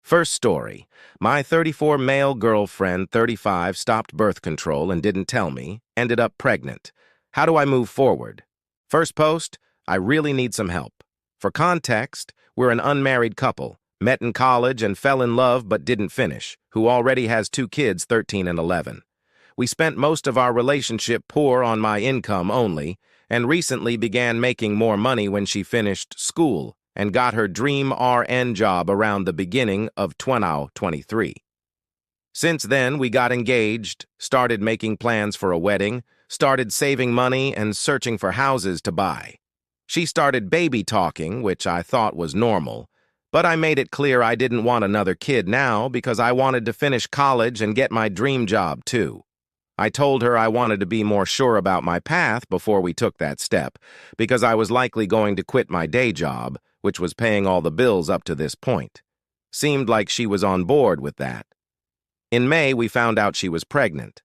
First story. My 34 male girlfriend, 35, stopped birth control and didn't tell me, ended up pregnant. How do I move forward? First post, I really need some help. For context, we're an unmarried couple, met in college and fell in love but didn't finish, who already has 2 kids, 13 and 11. We spent most of our relationship poor on my income only, and recently began making more money when she finished school and got her dream RN job around the beginning of 2023. Since then, we got engaged, started making plans for a wedding, started saving money and searching for houses to buy. She started baby talking, which I thought was normal, but I made it clear I didn't want another kid now because I wanted to finish college and get my dream job too. I told her I wanted to be more sure about my path before we took that step, because I was likely going to quit my day job, which was paying all the bills up to this point. Seemed like she was on board with that. In May, we found out she was pregnant.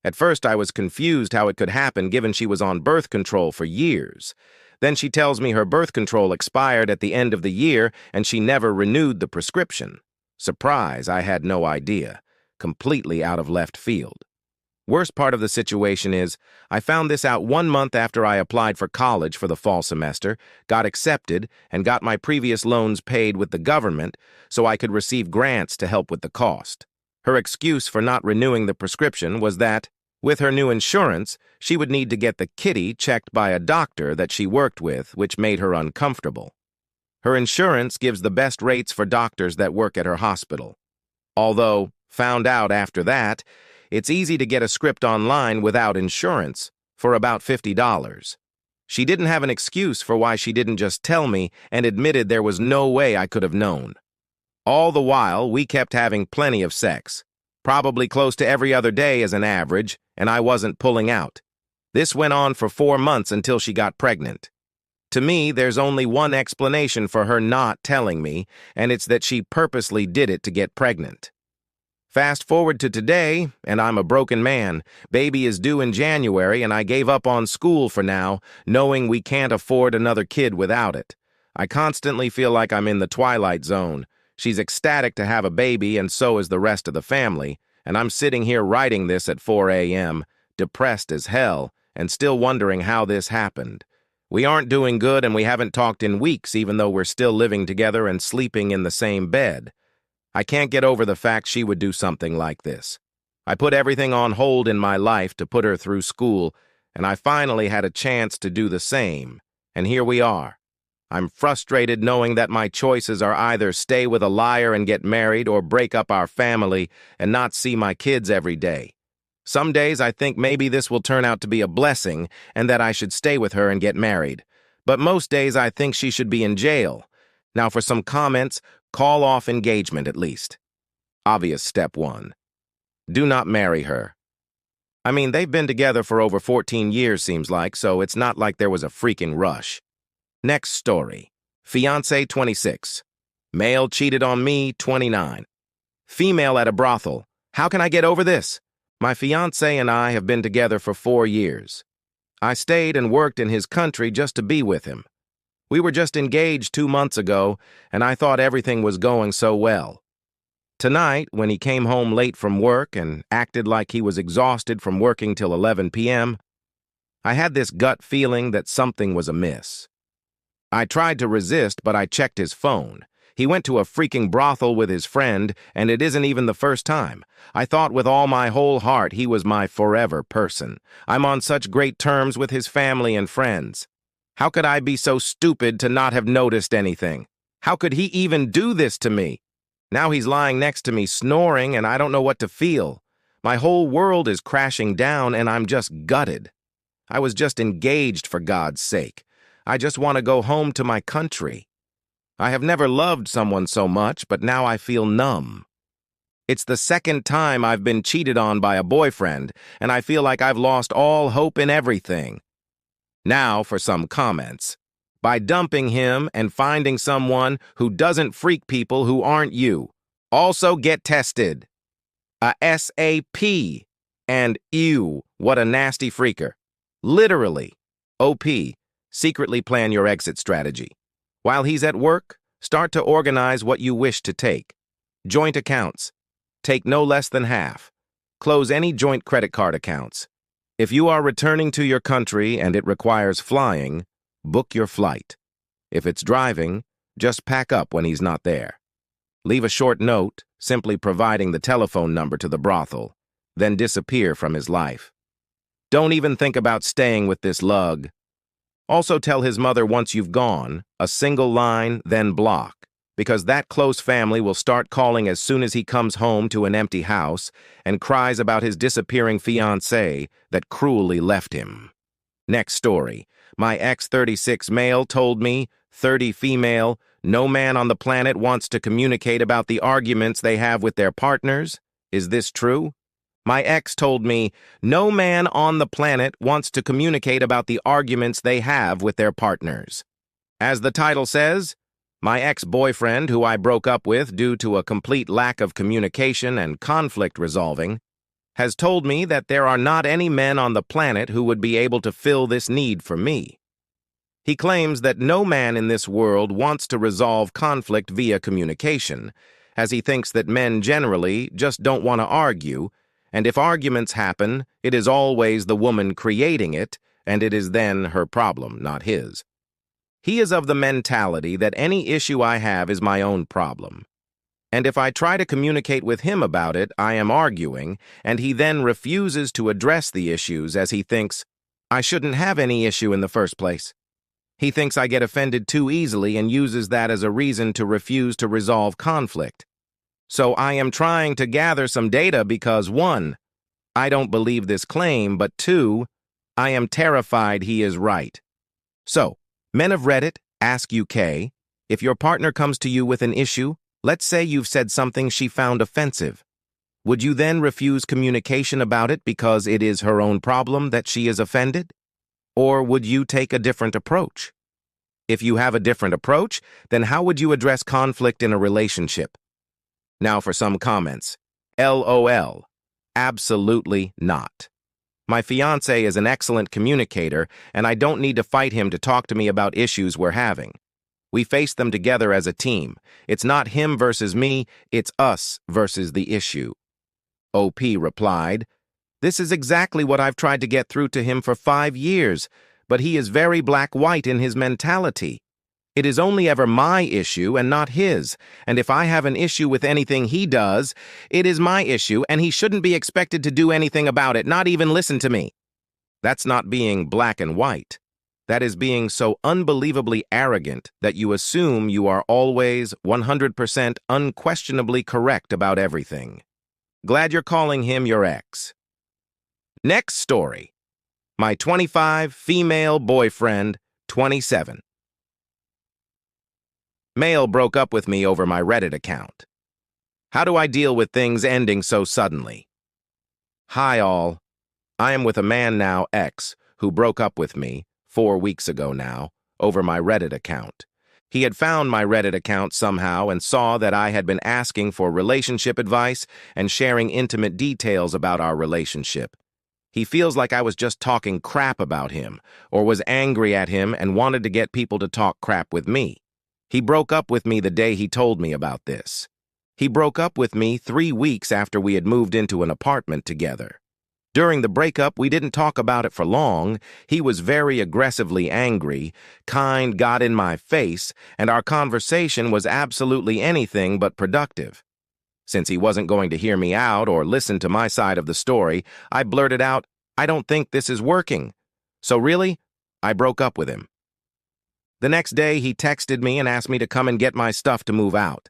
At first, I was confused how it could happen given she was on birth control for years. Then she tells me her birth control expired at the end of the year and she never renewed the prescription. Surprise, I had no idea. Completely out of left field. Worst part of the situation is, I found this out 1 month after I applied for college for the fall semester, got accepted, and got my previous loans paid with the government so I could receive grants to help with the cost. Her excuse for not renewing the prescription was that, with her new insurance, she would need to get the kitty checked by a doctor that she worked with, which made her uncomfortable. Her insurance gives the best rates for doctors that work at her hospital. Although, found out after that, it's easy to get a script online without insurance for about $50. She didn't have an excuse for why she didn't just tell me and admitted there was no way I could have known. All the while, we kept having plenty of sex, probably close to every other day as an average, and I wasn't pulling out. This went on for 4 months until she got pregnant. To me, there's only one explanation for her not telling me, and it's that she purposely did it to get pregnant. Fast forward to today, and I'm a broken man. Baby is due in January, and I gave up on school for now, knowing we can't afford another kid without it. I constantly feel like I'm in the twilight zone. She's ecstatic to have a baby, and so is the rest of the family, and I'm sitting here writing this at 4 a.m., depressed as hell, and still wondering how this happened. We aren't doing good, and we haven't talked in weeks, even though we're still living together and sleeping in the same bed. I can't get over the fact she would do something like this. I put everything on hold in my life to put her through school, and I finally had a chance to do the same. And here we are. I'm frustrated knowing that my choices are either stay with a liar and get married or break up our family and not see my kids every day. Some days I think maybe this will turn out to be a blessing and that I should stay with her and get married. But most days I think she should be in jail. Now for some comments, call off engagement at least. Obvious step 1. Do not marry her. I mean, they've been together for over 14 years seems like, so it's not like there was a freaking rush. Next story. Fiancé 26. Male cheated on me 29. Female at a brothel. How can I get over this? My fiancé and I have been together for 4 years. I stayed and worked in his country just to be with him. We were just engaged 2 months ago, and I thought everything was going so well. Tonight, when he came home late from work and acted like he was exhausted from working till 11 p.m., I had this gut feeling that something was amiss. I tried to resist, but I checked his phone. He went to a freaking brothel with his friend, and it isn't even the first time. I thought with all my whole heart he was my forever person. I'm on such great terms with his family and friends. How could I be so stupid to not have noticed anything? How could he even do this to me? Now he's lying next to me snoring and I don't know what to feel. My whole world is crashing down and I'm just gutted. I was just engaged for God's sake. I just want to go home to my country. I have never loved someone so much, but now I feel numb. It's the second time I've been cheated on by a boyfriend, and I feel like I've lost all hope in everything. Now for some comments. By dumping him and finding someone who doesn't freak people who aren't you. Also get tested. A SAP. And ew, what a nasty freaker. Literally. OP. Secretly plan your exit strategy. While he's at work, start to organize what you wish to take. Joint accounts. Take no less than half. Close any joint credit card accounts. If you are returning to your country and it requires flying, book your flight. If it's driving, just pack up when he's not there. Leave a short note, simply providing the telephone number to the brothel, then disappear from his life. Don't even think about staying with this lug. Also tell his mother once you've gone, a single line, then block, because that close family will start calling as soon as he comes home to an empty house and cries about his disappearing fiancée that cruelly left him. Next story. My ex-36 male told me, 30 female, no man on the planet wants to communicate about the arguments they have with their partners. Is this true? My ex told me, no man on the planet wants to communicate about the arguments they have with their partners. As the title says, my ex-boyfriend, who I broke up with due to a complete lack of communication and conflict resolving, has told me that there are not any men on the planet who would be able to fill this need for me. He claims that no man in this world wants to resolve conflict via communication, as he thinks that men generally just don't want to argue, and if arguments happen, it is always the woman creating it, and it is then her problem, not his. He is of the mentality that any issue I have is my own problem. And if I try to communicate with him about it, I am arguing, and he then refuses to address the issues as he thinks, I shouldn't have any issue in the first place. He thinks I get offended too easily and uses that as a reason to refuse to resolve conflict. So I am trying to gather some data because 1, I don't believe this claim, but 2, I am terrified he is right. So, men of Reddit, Ask UK, if your partner comes to you with an issue, let's say you've said something she found offensive. Would you then refuse communication about it because it is her own problem that she is offended? Or would you take a different approach? If you have a different approach, then how would you address conflict in a relationship? Now for some comments. LOL. Absolutely not. My fiancé is an excellent communicator, and I don't need to fight him to talk to me about issues we're having. We face them together as a team. It's not him versus me, it's us versus the issue. OP replied, this is exactly what I've tried to get through to him for 5 years, but he is very black-white in his mentality. It is only ever my issue and not his, and if I have an issue with anything he does, it is my issue and he shouldn't be expected to do anything about it, not even listen to me. That's not being black and white. That is being so unbelievably arrogant that you assume you are always 100% unquestionably correct about everything. Glad you're calling him your ex. Next story. My 25 female boyfriend, 27. Male broke up with me over my Reddit account. How do I deal with things ending so suddenly? Hi all. I am with a man now, ex, who broke up with me 4 weeks ago now, over my Reddit account. He had found my Reddit account somehow and saw that I had been asking for relationship advice and sharing intimate details about our relationship. He feels like I was just talking crap about him, or was angry at him and wanted to get people to talk crap with me. He broke up with me the day he told me about this. He broke up with me 3 weeks after we had moved into an apartment together. During the breakup, we didn't talk about it for long. He was very aggressively angry, got in my face, and our conversation was absolutely anything but productive. Since he wasn't going to hear me out or listen to my side of the story, I blurted out, I don't think this is working. So really, I broke up with him. The next day, he texted me and asked me to come and get my stuff to move out.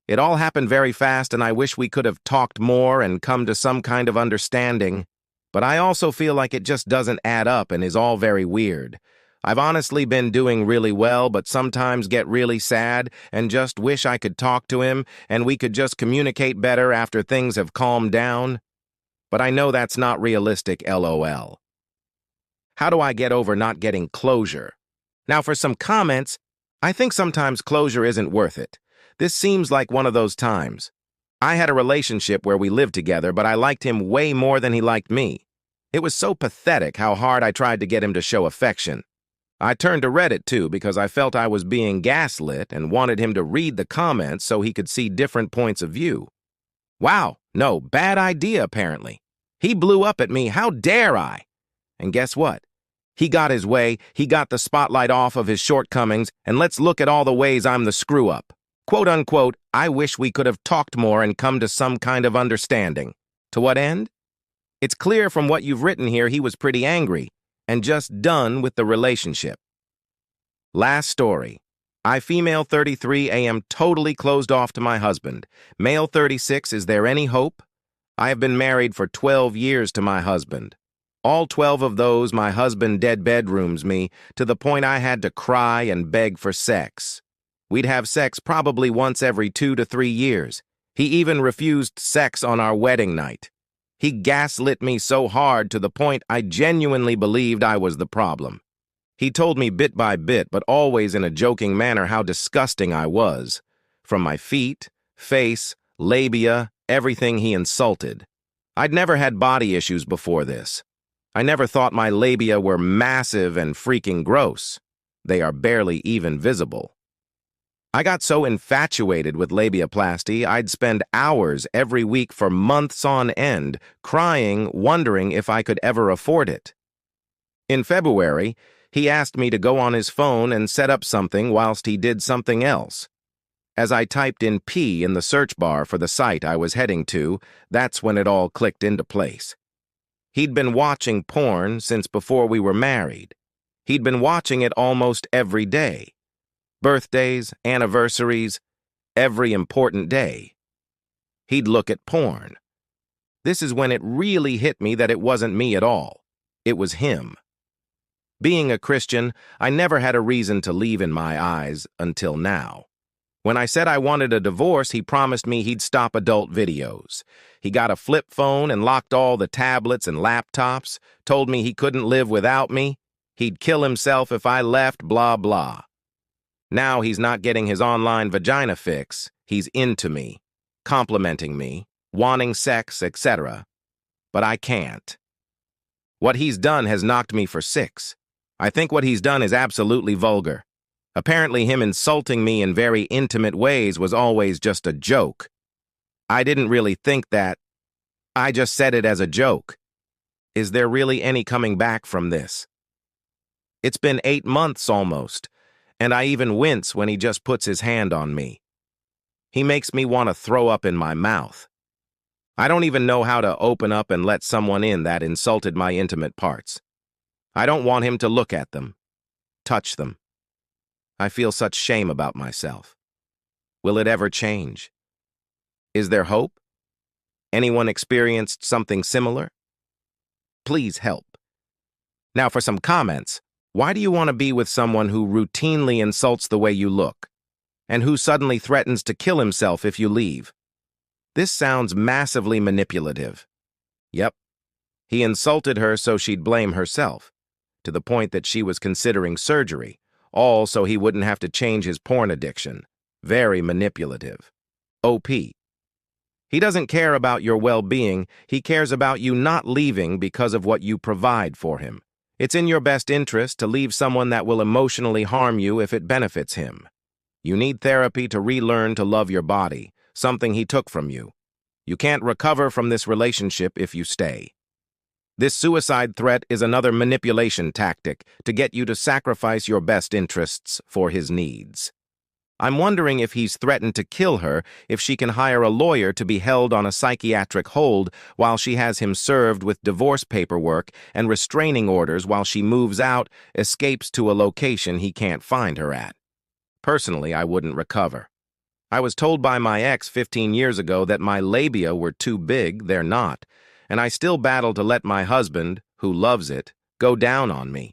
It all happened very fast, and I wish we could have talked more and come to some kind of understanding. But I also feel like it just doesn't add up and is all very weird. I've honestly been doing really well, but sometimes get really sad and just wish I could talk to him and we could just communicate better after things have calmed down. But I know that's not realistic, LOL. How do I get over not getting closure? Now for some comments, I think sometimes closure isn't worth it. This seems like one of those times. I had a relationship where we lived together, but I liked him way more than he liked me. It was so pathetic how hard I tried to get him to show affection. I turned to Reddit too because I felt I was being gaslit and wanted him to read the comments so he could see different points of view. Wow, no, bad idea apparently. He blew up at me, how dare I? And guess what? He got his way, he got the spotlight off of his shortcomings, and let's look at all the ways I'm the screw-up. Quote unquote, I wish we could have talked more and come to some kind of understanding. To what end? It's clear from what you've written here he was pretty angry and just done with the relationship. Last story. I, female 33, am totally closed off to my husband. Male 36, is there any hope? I have been married for 12 years to my husband. All 12 of those, my husband dead bedrooms me to the point I had to cry and beg for sex. We'd have sex probably once every 2 to 3 years. He even refused sex on our wedding night. He gaslit me so hard to the point I genuinely believed I was the problem. He told me bit by bit, but always in a joking manner, how disgusting I was. From my feet, face, labia, everything he insulted. I'd never had body issues before this. I never thought my labia were massive and freaking gross. They are barely even visible. I got so infatuated with labiaplasty, I'd spend hours every week for months on end, crying, wondering if I could ever afford it. In February, he asked me to go on his phone and set up something whilst he did something else. As I typed in P in the search bar for the site I was heading to, that's when it all clicked into place. He'd been watching porn since before we were married. He'd been watching it almost every day. Birthdays, anniversaries, every important day. He'd look at porn. This is when it really hit me that it wasn't me at all. It was him. Being a Christian, I never had a reason to leave in my eyes until now. When I said I wanted a divorce, he promised me he'd stop adult videos. He got a flip phone and locked all the tablets and laptops, told me he couldn't live without me, he'd kill himself if I left, blah, blah. Now he's not getting his online vagina fix, he's into me, complimenting me, wanting sex, etc. But I can't. What he's done has knocked me for 6. I think what he's done is absolutely vulgar. Apparently him insulting me in very intimate ways was always just a joke. I didn't really think that. I just said it as a joke. Is there really any coming back from this? It's been 8 months almost, and I even wince when he just puts his hand on me. He makes me want to throw up in my mouth. I don't even know how to open up and let someone in that insulted my intimate parts. I don't want him to look at them, touch them. I feel such shame about myself. Will it ever change? Is there hope? Anyone experienced something similar? Please help. Now for some comments. Why do you want to be with someone who routinely insults the way you look, and who suddenly threatens to kill himself if you leave? This sounds massively manipulative. Yep. He insulted her so she'd blame herself, to the point that she was considering surgery, all so he wouldn't have to change his porn addiction. Very manipulative. OP. He doesn't care about your well-being, he cares about you not leaving because of what you provide for him. It's in your best interest to leave someone that will emotionally harm you if it benefits him. You need therapy to relearn to love your body, something he took from you. You can't recover from this relationship if you stay. This suicide threat is another manipulation tactic to get you to sacrifice your best interests for his needs. I'm wondering if he's threatened to kill her if she can hire a lawyer to be held on a psychiatric hold while she has him served with divorce paperwork and restraining orders while she moves out, escapes to a location he can't find her at. Personally, I wouldn't recover. I was told by my ex 15 years ago that my labia were too big, they're not, and I still battle to let my husband, who loves it, go down on me.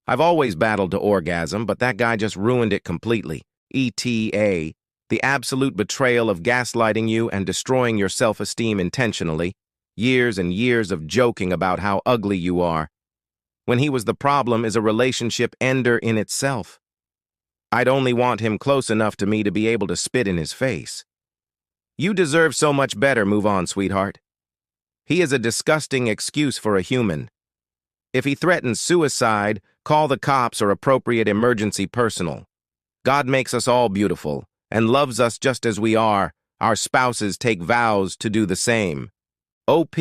I've always battled to orgasm, but that guy just ruined it completely. ETA, the absolute betrayal of gaslighting you and destroying your self-esteem intentionally, years and years of joking about how ugly you are, when he was the problem is a relationship ender in itself. I'd only want him close enough to me to be able to spit in his face. You deserve so much better, move on, sweetheart. He is a disgusting excuse for a human. If he threatens suicide, call the cops or appropriate emergency personnel. God makes us all beautiful and loves us just as we are. Our spouses take vows to do the same. OP,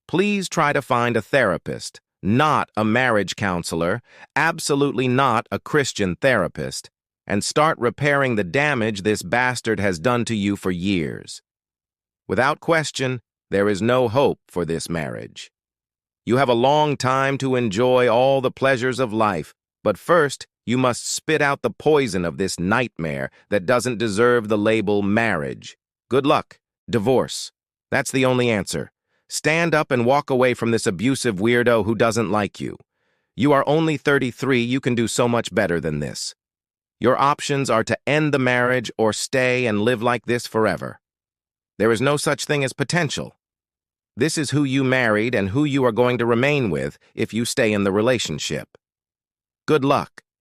please try to find a therapist, not a marriage counselor, absolutely not a Christian therapist, and start repairing the damage this bastard has done to you for years. Without question, there is no hope for this marriage. You have a long time to enjoy all the pleasures of life, but first, you must spit out the poison of this nightmare that doesn't deserve the label marriage. Good luck. Divorce. That's the only answer. Stand up and walk away from this abusive weirdo who doesn't like you. You are only 33, you can do so much better than this. Your options are to end the marriage or stay and live like this forever. There is no such thing as potential. This is who you married and who you are going to remain with if you stay in the relationship. Good luck.